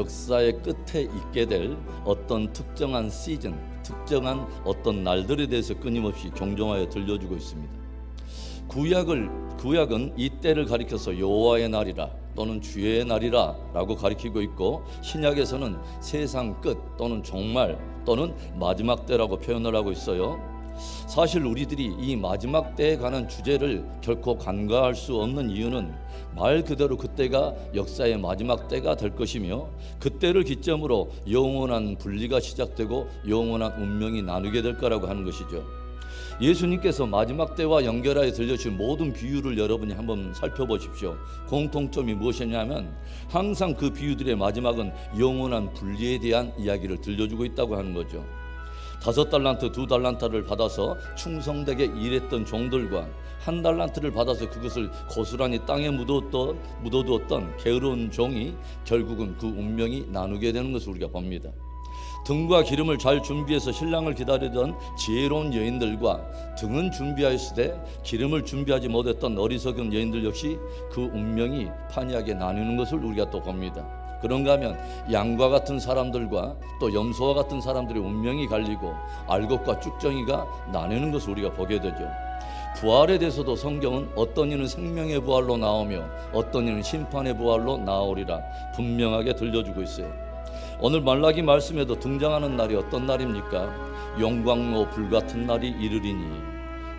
역사의 끝에 있게 될 어떤 특정한 시즌, 특정한 어떤 날들에 대해서 끊임없이 경종하여 들려주고 있습니다. 구약은 이 때를 가리켜서 여호와의 날이라 또는 주의 날이라 라고 가리키고 있고, 신약에서는 세상 끝 또는 종말 또는 마지막 때라고 표현을 하고 있어요. 사실 우리들이 이 마지막 때에 관한 주제를 결코 간과할 수 없는 이유는 말 그대로 그때가 역사의 마지막 때가 될 것이며, 그때를 기점으로 영원한 분리가 시작되고 영원한 운명이 나누게 될 거라고 하는 것이죠. 예수님께서 마지막 때와 연결하여 들려주신 모든 비유를 여러분이 한번 살펴보십시오. 공통점이 무엇이냐면 항상 그 비유들의 마지막은 영원한 분리에 대한 이야기를 들려주고 있다고 하는 거죠. 5달란트, 2달란트를 받아서 충성되게 일했던 종들과 1달란트를 받아서 그것을 고스란히 땅에 묻어두었던 게으른 종이 결국은 그 운명이 나누게 되는 것을 우리가 봅니다. 등과 기름을 잘 준비해서 신랑을 기다리던 지혜로운 여인들과 등은 준비하였으되 기름을 준비하지 못했던 어리석은 여인들 역시 그 운명이 판이하게 나누는 것을 우리가 또 봅니다. 그런가 하면 양과 같은 사람들과 또 염소와 같은 사람들의 운명이 갈리고 알곡과 쭉정이가 나누는 것을 우리가 보게 되죠. 부활에 대해서도 성경은 어떤 이는 생명의 부활로 나오며 어떤 이는 심판의 부활로 나오리라 분명하게 들려주고 있어요. 오늘 말라기 말씀에도 등장하는 날이 어떤 날입니까? 용광로 불같은 날이 이르리니,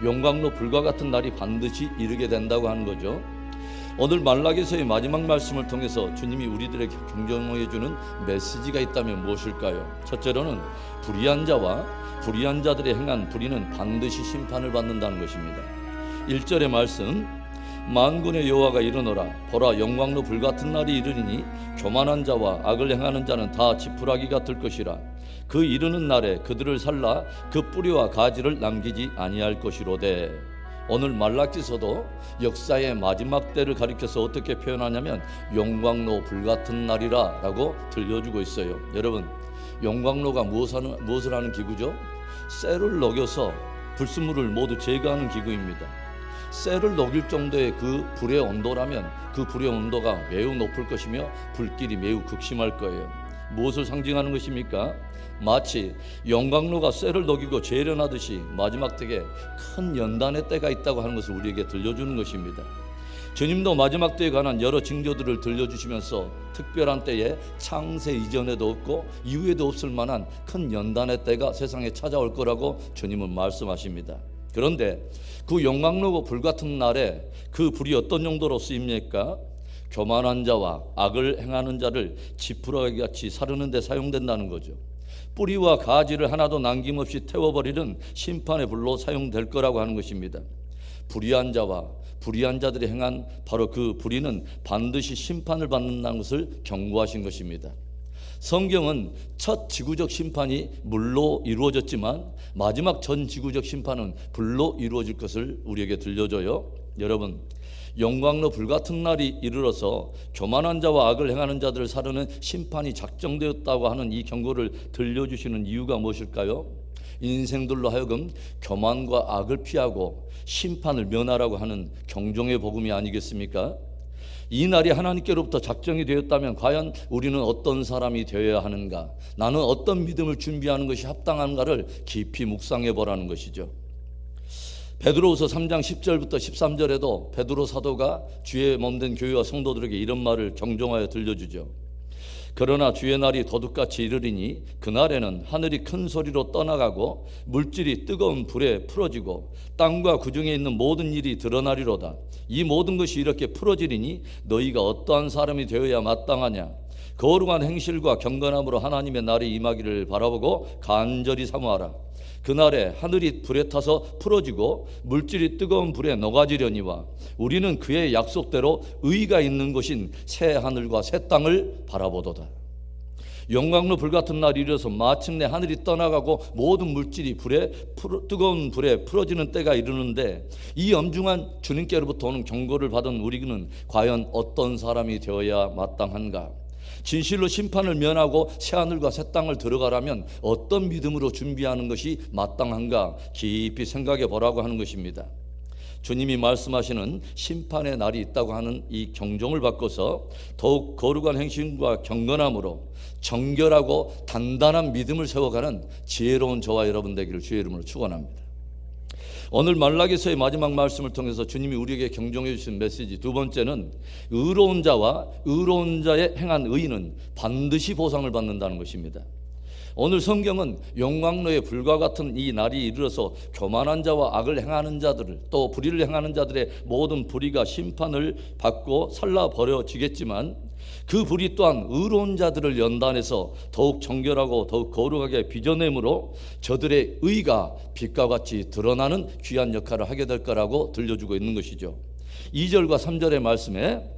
용광로 불과 같은 날이 반드시 이르게 된다고 하는 거죠. 오늘 말라기서의 마지막 말씀을 통해서 주님이 우리들에게 경종해 주는 메시지가 있다면 무엇일까요? 첫째로는 불의한 자와 불의한 자들의 행한 불의는 반드시 심판을 받는다는 것입니다. 1절의 말씀, 만군의 여호와가 이르노라, 보라 영광로 불같은 날이 이르리니 교만한 자와 악을 행하는 자는 다 지푸라기가 될 것이라. 그 이르는 날에 그들을 살라 그 뿌리와 가지를 남기지 아니할 것이로되. 오늘 말라기서도 역사의 마지막 때를 가리켜서 어떻게 표현하냐면 용광로 불같은 날이라 라고 들려주고 있어요. 여러분, 용광로가 무엇을 하는 기구죠? 쇠를 녹여서 불순물을 모두 제거하는 기구입니다. 쇠를 녹일 정도의 그 불의 온도라면 그 불의 온도가 매우 높을 것이며 불길이 매우 극심할 거예요. 무엇을 상징하는 것입니까? 마치 용광로가 쇠를 녹이고 재련하듯이 마지막 때에 큰 연단의 때가 있다고 하는 것을 우리에게 들려주는 것입니다. 주님도 마지막 때에 관한 여러 징조들을 들려주시면서 특별한 때에 창세 이전에도 없고 이후에도 없을 만한 큰 연단의 때가 세상에 찾아올 거라고 주님은 말씀하십니다. 그런데 그 용광로고 불같은 날에 그 불이 어떤 용도로 쓰입니까? 교만한 자와 악을 행하는 자를 지푸라기같이 사르는 데 사용된다는 거죠. 뿌리와 가지를 하나도 남김없이 태워버리는 심판의 불로 사용될 거라고 하는 것입니다. 불의한 자와 불의한 자들이 행한 바로 그 불의는 반드시 심판을 받는다는 것을 경고하신 것입니다. 성경은 첫 지구적 심판이 물로 이루어졌지만 마지막 전 지구적 심판은 불로 이루어질 것을 우리에게 들려줘요. 여러분, 용광로 불같은 날이 이르러서 교만한 자와 악을 행하는 자들을 사르는 심판이 작정되었다고 하는 이 경고를 들려주시는 이유가 무엇일까요? 인생들로 하여금 교만과 악을 피하고 심판을 면하라고 하는 경종의 복음이 아니겠습니까? 이 날이 하나님께로부터 작정이 되었다면 과연 우리는 어떤 사람이 되어야 하는가, 나는 어떤 믿음을 준비하는 것이 합당한가를 깊이 묵상해 보라는 것이죠. 베드로후서 3장 10절부터 13절에도 베드로 사도가 주의 몸된 교회와 성도들에게 이런 말을 경종하여 들려주죠. 그러나 주의 날이 도둑같이 이르리니 그날에는 하늘이 큰 소리로 떠나가고 물질이 뜨거운 불에 풀어지고 땅과 그 중에 있는 모든 일이 드러나리로다. 이 모든 것이 이렇게 풀어지리니 너희가 어떠한 사람이 되어야 마땅하냐? 거룩한 행실과 경건함으로 하나님의 날이 임하기를 바라보고 간절히 사모하라. 그날에 하늘이 불에 타서 풀어지고 물질이 뜨거운 불에 녹아지려니와 우리는 그의 약속대로 의가 있는 곳인 새 하늘과 새 땅을 바라보도다. 용광로 불같은 날이 이르러서 마침내 하늘이 떠나가고 모든 물질이 뜨거운 불에 풀어지는 때가 이르는데, 이 엄중한 주님께로부터 오는 경고를 받은 우리는 과연 어떤 사람이 되어야 마땅한가? 진실로 심판을 면하고 새하늘과 새 땅을 들어가려면 어떤 믿음으로 준비하는 것이 마땅한가 깊이 생각해 보라고 하는 것입니다. 주님이 말씀하시는 심판의 날이 있다고 하는 이 경종을 바꿔서 더욱 거룩한 행실과 경건함으로 정결하고 단단한 믿음을 세워가는 지혜로운 저와 여러분 되기를 주의 이름으로 축원합니다. 오늘 말라기서의 마지막 말씀을 통해서 주님이 우리에게 경종해 주신 메시지 두 번째는 의로운 자와 의로운 자의 행한 의인은 반드시 보상을 받는다는 것입니다. 오늘 성경은 용광로의 불과 같은 이 날이 이르러서 교만한 자와 악을 행하는 자들을, 또 불의를 행하는 자들의 모든 불의가 심판을 받고 살라버려지겠지만 그 불의 또한 의로운 자들을 연단해서 더욱 정결하고 더욱 거룩하게 빚어내므로 저들의 의가 빛과 같이 드러나는 귀한 역할을 하게 될 거라고 들려주고 있는 것이죠. 2절과 3절의 말씀에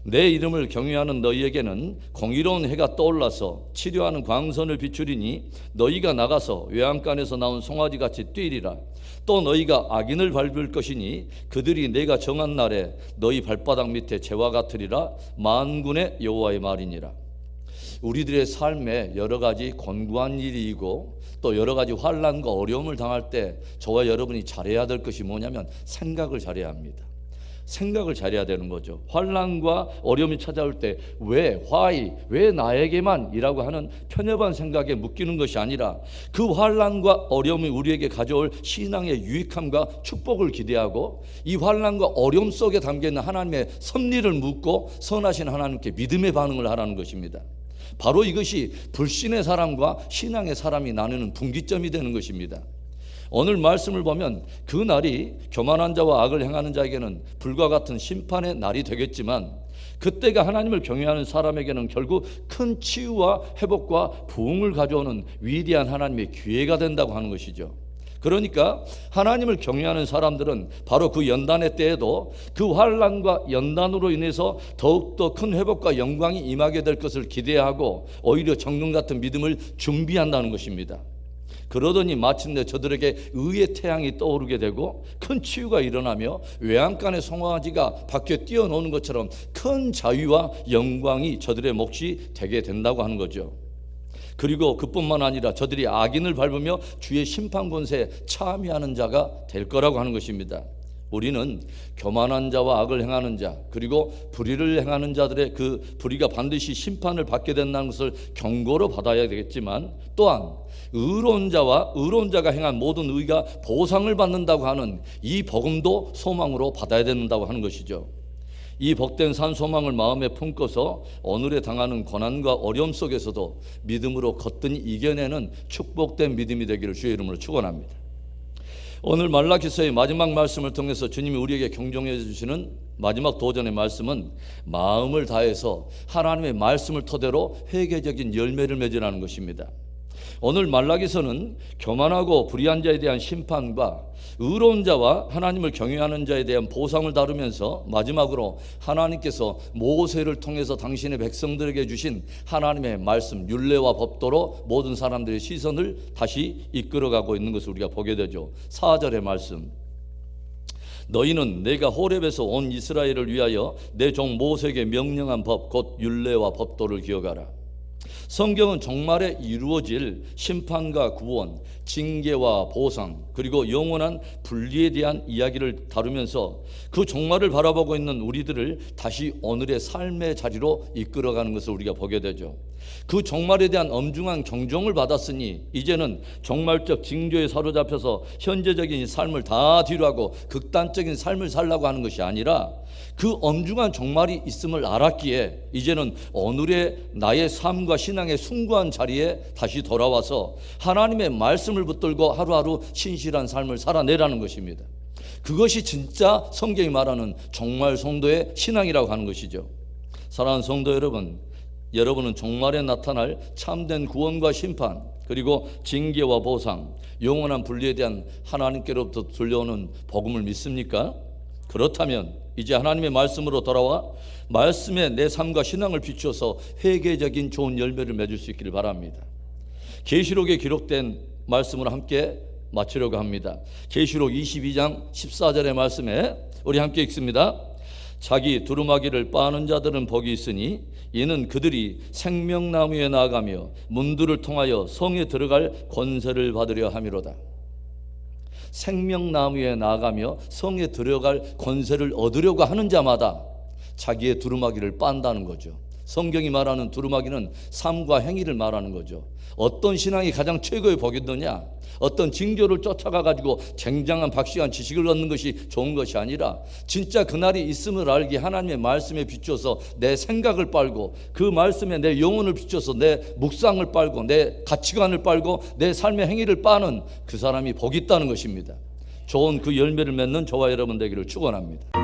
내 이름을 경외하는 너희에게는 공의로운 해가 떠올라서 치료하는 광선을 비추리니 너희가 나가서 외양간에서 나온 송아지같이 뛰리라. 또 너희가 악인을 밟을 것이니 그들이 내가 정한 날에 너희 발바닥 밑에 재와 같으리라. 만군의 여호와의 말이니라. 우리들의 삶에 여러 가지 권고한 일이고 또 여러 가지 환난과 어려움을 당할 때 저와 여러분이 잘해야 될 것이 뭐냐면 생각을 잘해야 합니다. 생각을 잘해야 되는 거죠. 환난과 어려움이 찾아올 때 왜 나에게만 이라고 하는 편협한 생각에 묶이는 것이 아니라 그 환난과 어려움이 우리에게 가져올 신앙의 유익함과 축복을 기대하고 이 환난과 어려움 속에 담겨있는 하나님의 섭리를 묻고 선하신 하나님께 믿음의 반응을 하라는 것입니다. 바로 이것이 불신의 사람과 신앙의 사람이 나누는 분기점이 되는 것입니다. 오늘 말씀을 보면 그 날이 교만한 자와 악을 행하는 자에게는 불과 같은 심판의 날이 되겠지만 그때가 하나님을 경외하는 사람에게는 결국 큰 치유와 회복과 부흥을 가져오는 위대한 하나님의 기회가 된다고 하는 것이죠. 그러니까 하나님을 경외하는 사람들은 바로 그 연단의 때에도 그 환난과 연단으로 인해서 더욱더 큰 회복과 영광이 임하게 될 것을 기대하고 오히려 정금 같은 믿음을 준비한다는 것입니다. 그러더니 마침내 저들에게 의의 태양이 떠오르게 되고 큰 치유가 일어나며 외양간의 송아지가 밖에 뛰어노는 것처럼 큰 자유와 영광이 저들의 몫이 되게 된다고 하는 거죠. 그리고 그뿐만 아니라 저들이 악인을 밟으며 주의 심판 권세에 참여하는 자가 될 거라고 하는 것입니다. 우리는 교만한 자와 악을 행하는 자 그리고 불의를 행하는 자들의 그 불의가 반드시 심판을 받게 된다는 것을 경고로 받아야 되겠지만 또한 의로운 자와 의로운 자가 행한 모든 의가 보상을 받는다고 하는 이 복음도 소망으로 받아야 된다고 하는 것이죠. 이 복된 산 소망을 마음에 품고서 오늘에 당하는 고난과 어려움 속에서도 믿음으로 거뜬히 이겨내는 축복된 믿음이 되기를 주의 이름으로 축원합니다. 오늘 말라기서의 마지막 말씀을 통해서 주님이 우리에게 경종해 주시는 마지막 도전의 말씀은 마음을 다해서 하나님의 말씀을 토대로 회개적인 열매를 맺으라는 것입니다. 오늘 말라기서는 교만하고 불의한 자에 대한 심판과 의로운 자와 하나님을 경외하는 자에 대한 보상을 다루면서 마지막으로 하나님께서 모세를 통해서 당신의 백성들에게 주신 하나님의 말씀 율례와 법도로 모든 사람들의 시선을 다시 이끌어가고 있는 것을 우리가 보게 되죠. 4절의 말씀, 너희는 내가 호렙에서 온 이스라엘을 위하여 내 종 모세에게 명령한 법 곧 율례와 법도를 기억하라. 성경은 종말에 이루어질 심판과 구원, 징계와 보상 그리고 영원한 분리에 대한 이야기를 다루면서 그 종말을 바라보고 있는 우리들을 다시 오늘의 삶의 자리로 이끌어가는 것을 우리가 보게 되죠. 그 종말에 대한 엄중한 경종을 받았으니 이제는 종말적 징조에 사로잡혀서 현재적인 삶을 다 뒤로하고 극단적인 삶을 살라고 하는 것이 아니라 그 엄중한 종말이 있음을 알았기에 이제는 오늘의 나의 삶과 신앙의 숭고한 자리에 다시 돌아와서 하나님의 말씀을 붙들고 하루하루 신실한 삶을 살아내라는 것입니다. 그것이 진짜 성경이 말하는 종말 성도의 신앙이라고 하는 것이죠. 사랑하는 성도 여러분, 여러분은 종말에 나타날 참된 구원과 심판 그리고 징계와 보상, 영원한 분리에 대한 하나님께로부터 들려오는 복음을 믿습니까? 그렇다면 이제 하나님의 말씀으로 돌아와 말씀에 내 삶과 신앙을 비추어서 회개적인 좋은 열매를 맺을 수 있기를 바랍니다. 계시록에 기록된 말씀으로 함께 마치려고 합니다. 계시록 22장 14절의 말씀에 우리 함께 읽습니다. 자기 두루마기를 빠는 자들은 복이 있으니 이는 그들이 생명나무에 나아가며 문들을 통하여 성에 들어갈 권세를 받으려 함이로다. 생명나무에 나아가며 성에 들어갈 권세를 얻으려고 하는 자마다 자기의 두루마기를 빤다는 거죠. 성경이 말하는 두루마기는 삶과 행위를 말하는 거죠. 어떤 신앙이 가장 최고의 복이더냐? 어떤 징조를 쫓아가 가지고 쟁장한 박시한 지식을 얻는 것이 좋은 것이 아니라 진짜 그날이 있음을 알기 하나님의 말씀에 비춰서 내 생각을 빨고 그 말씀에 내 영혼을 비춰서 내 묵상을 빨고 내 가치관을 빨고 내 삶의 행위를 빠는 그 사람이 복이 있다는 것입니다. 좋은 그 열매를 맺는 저와 여러분 되기를 축원합니다.